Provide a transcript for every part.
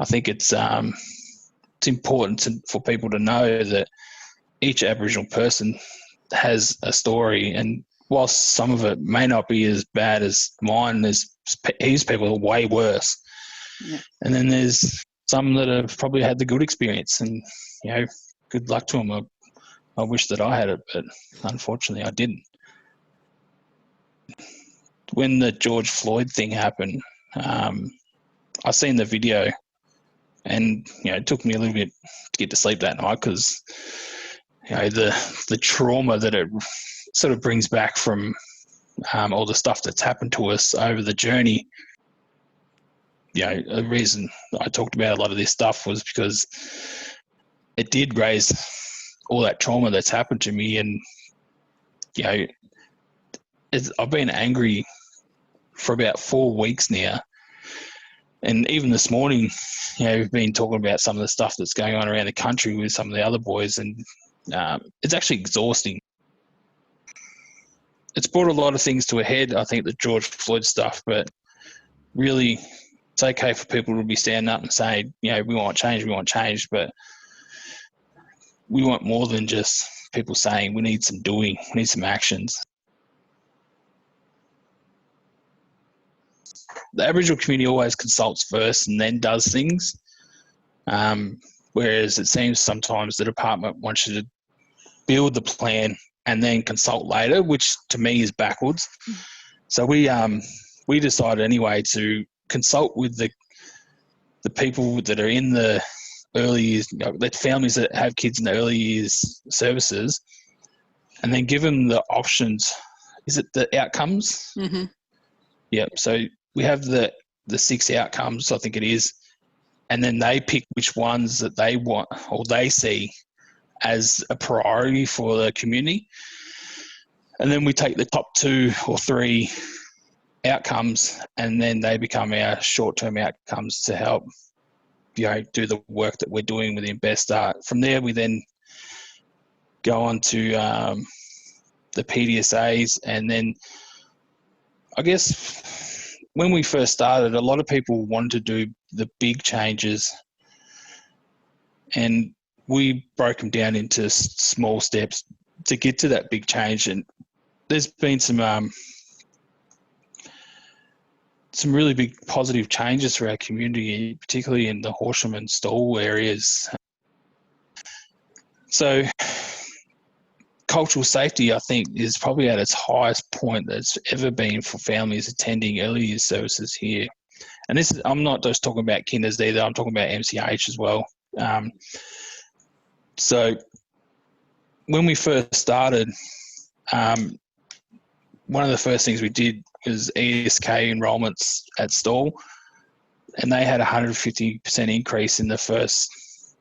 I think it's important for people to know that each Aboriginal person has a story, and whilst some of it may not be as bad as mine, there's heaps people are way worse. Yeah. And then there's some that have probably had the good experience, and good luck to them. I wish that I had it, but unfortunately I didn't. When the George Floyd thing happened, I seen the video, and it took me a little bit to get to sleep that night because the trauma that it sort of brings back from all the stuff that's happened to us over the journey. The reason I talked about a lot of this stuff was because it did raise all that trauma that's happened to me, and I've been angry for about 4 weeks now. And even this morning, we've been talking about some of the stuff that's going on around the country with some of the other boys, and it's actually exhausting. It's brought a lot of things to a head, I think, the George Floyd stuff, but really it's okay for people to be standing up and saying, we want change, but we want more than just people saying we need some doing, we need some actions. The Aboriginal community always consults first and then does things, whereas it seems sometimes the department wants you to build the plan and then consult later, which to me is backwards. So we decided anyway to consult with the people that are in the early years, the families that have kids in the early years services, and then give them the options. Is it the outcomes? Mm-hmm. Yeah. So we have the 6 outcomes, I think it is, and then they pick which ones that they want or they see as a priority for the community. And then we take the top 2 or 3 outcomes, and then they become our short-term outcomes to help do the work that we're doing within Best Start. From there, we then go on to the PDSAs, and then I guess when we first started, a lot of people wanted to do the big changes, and we broke them down into small steps to get to that big change. And there's been some really big positive changes for our community, particularly in the Horsham and Stawell areas. So cultural safety, I think, is probably at its highest point that's ever been for families attending early years services here. And this is, I'm not just talking about kinders either, I'm talking about MCH as well. So when we first started, one of the first things we did was ESK enrolments at Stawell, and they had a 150% increase in the first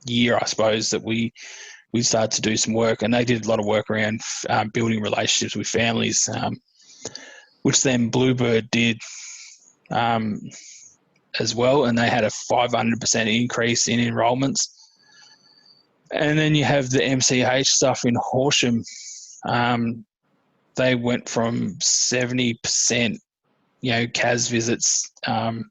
year, I suppose, that we started to do some work. And they did a lot of work around building relationships with families, which then Bluebird did as well, and they had a 500% increase in enrolments. And then you have the MCH stuff in Horsham. They went from 70%, CAS visits, I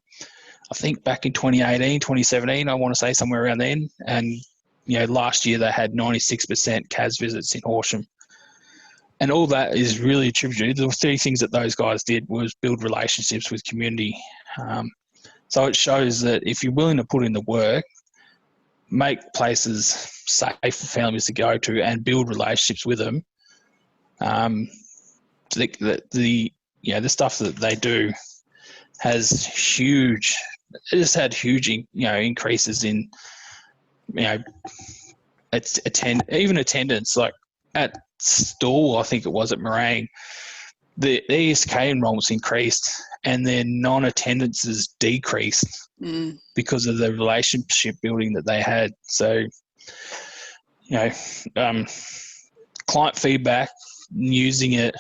think back in 2018, 2017, I want to say somewhere around then. And, last year they had 96% CAS visits in Horsham. And all that is really attributed. The 3 things that those guys did was build relationships with community. So it shows that if you're willing to put in the work, make places safe for families to go to and build relationships with them, the stuff that they do has huge. It just had huge, increases in, even attendance. Like at Stawell, I think it was at Meringue, the ESK enrollments increased, and their non-attendances decreased because of the relationship building that they had. So, client feedback, using it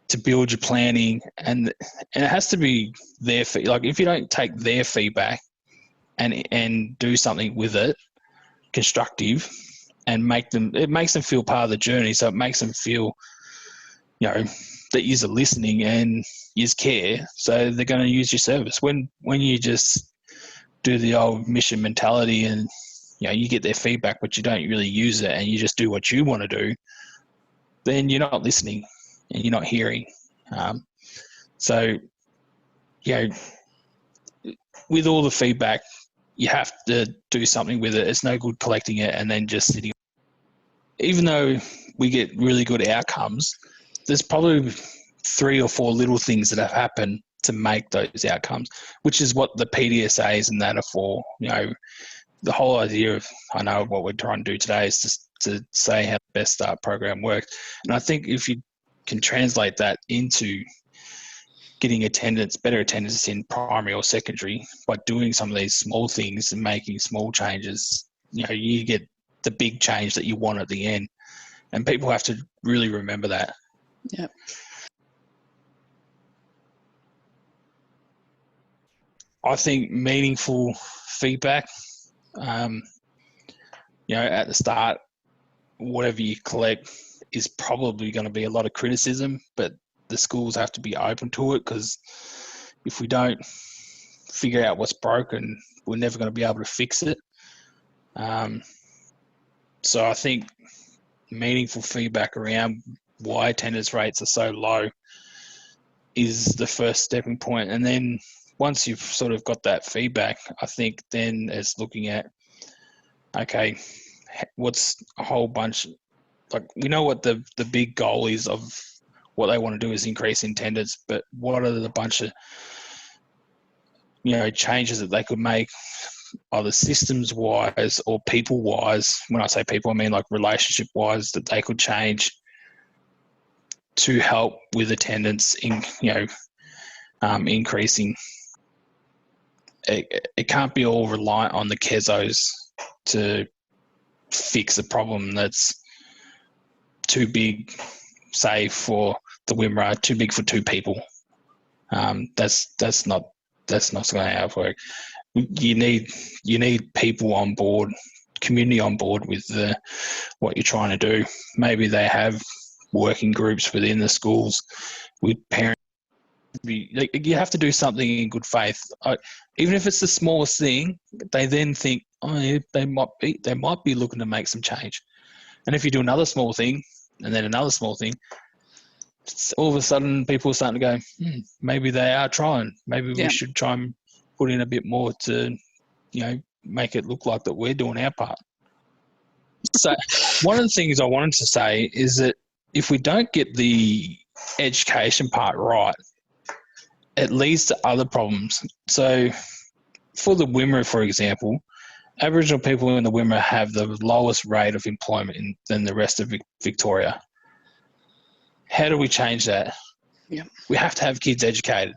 to build your planning, and it has to be their like if you don't take their feedback and do something with it constructive and it makes them feel part of the journey. So it makes them feel that you're listening and you care, so they're going to use your service. When you just do the old mission mentality and, you get their feedback, but you don't really use it and you just do what you want to do, then you're not listening and you're not hearing. So, with all the feedback, you have to do something with it. It's no good collecting it and then just sitting. Even though we get really good outcomes, there's probably 3 or 4 little things that have happened to make those outcomes, which is what the PDSAs and that are for. The whole idea of, I know what we're trying to do today is just to say how the Best Start program works. And I think if you can translate that into getting better attendance in primary or secondary by doing some of these small things and making small changes, you get the big change that you want at the end. And people have to really remember that. Yep. I think meaningful feedback, at the start, whatever you collect is probably going to be a lot of criticism, but the schools have to be open to it, because if we don't figure out what's broken, we're never going to be able to fix it. So I think meaningful feedback around why attendance rates are so low is the first stepping point. And then once you've sort of got that feedback, I think then it's looking at, okay, what's a whole bunch, like we know what the big goal is of what they want to do is increase attendance, but what are the bunch of, changes that they could make, either systems wise or people wise. When I say people, I mean like relationship wise, that they could change to help with attendance in, increasing. It can't be all reliant on the CESOs to fix a problem that's too big, say for the WIMRA, too big for 2 people. That's not going to work. You need people on board, community on board with what you're trying to do. Maybe they have working groups within the schools with parents. You have to do something in good faith. Even if it's the smallest thing, they then think, they might be looking to make some change. And if you do another small thing and then another small thing, all of a sudden people are starting to go, maybe they are trying. Maybe we should try and put in a bit more to, make it look like that we're doing our part. So one of the things I wanted to say is that if we don't get the education part right, it leads to other problems. So for the WIMRA, for example, Aboriginal people in the WIMRA have the lowest rate of employment than the rest of Victoria. How do we change that? Yeah. We have to have kids educated.